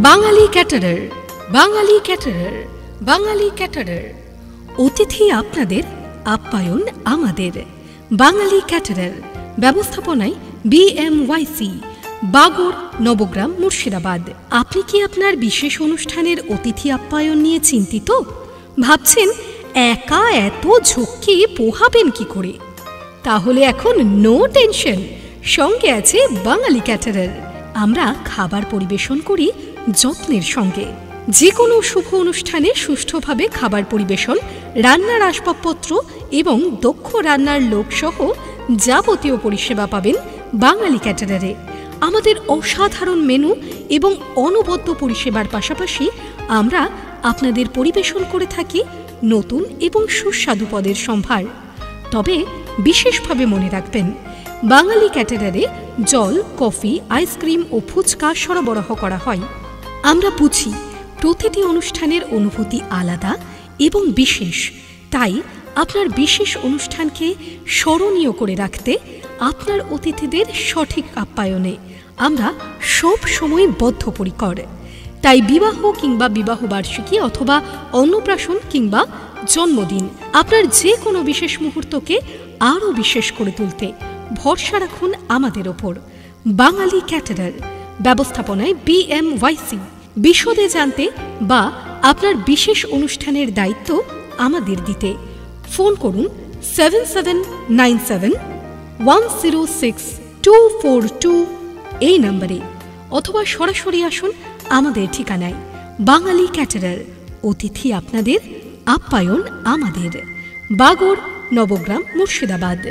বাঙালি caterer, বাঙালি caterer, বাঙালি caterer. অতিথি আপনাদের, আপ্যায়ন আমাদের। বাঙালি ক্যাটারার, ব্যবস্থাপনায় BMYC, বাগড়, নবগ্রাম, মুর্শিদাবাদ। আপনি কি আপনার বিশেষ অনুষ্ঠানের অতিথি আপ্যায়ন নিয়ে চিন্তিত? ভাবছেন একা এত ঝক্কি পোহাবেন কি করে? তাহলে এখন নো টেনশন, সঙ্গে আছে বাঙালি ক্যাটারার। আমরা খাবার পরিবেশন করি যত্নের সঙ্গে। যে কোনো শুভ অনুষ্ঠানে সুষ্ঠুভাবে খাবার পরিবেশন, রান্নার আসবাবপত্র এবং দক্ষ রান্নার লোকসহ যাবতীয় পরিষেবা পাবেন বাঙালি ক্যাটারারে। আমাদের অসাধারণ মেনু এবং অনবদ্য পরিষেবার পাশাপাশি আমরা আপনাদের পরিবেশন করে থাকি নতুন এবং সুস্বাদু পদের সম্ভার। তবে বিশেষভাবে মনে রাখবেন, বাঙালি ক্যাটারারে জল, কফি, আইসক্রিম ও ফুচকা সরবরাহ করা হয়। আমরা বুঝি প্রতিটি অনুষ্ঠানের অনুভূতি আলাদা এবং বিশেষ, তাই আপনার বিশেষ অনুষ্ঠানকে স্মরণীয় করে রাখতে আপনার অতিথিদের সঠিক আপ্যায়নে আমরা সব সময় বদ্ধপরিকর। তাই বিবাহ কিংবা বিবাহবার্ষিকী অথবা অন্নপ্রাশন কিংবা জন্মদিন, আপনার যে কোনো বিশেষ মুহূর্তকে আরও বিশেষ করে তুলতে ভরসা রাখুন আমাদের ওপর। বাঙালি ক্যাটারার, ব্যবস্থাপনায় BMYC। বিশদে জানতে বা আপনার বিশেষ অনুষ্ঠানের দায়িত্ব আমাদের দিতে ফোন করুন 7797106242 এই নম্বরে, অথবা সরাসরি আসুন আমাদের ঠিকানায়। বাঙালি ক্যাটারার, অতিথি আপনাদের, আপ্যায়ন আমাদের। বাগড়, নবগ্রাম, মুর্শিদাবাদ।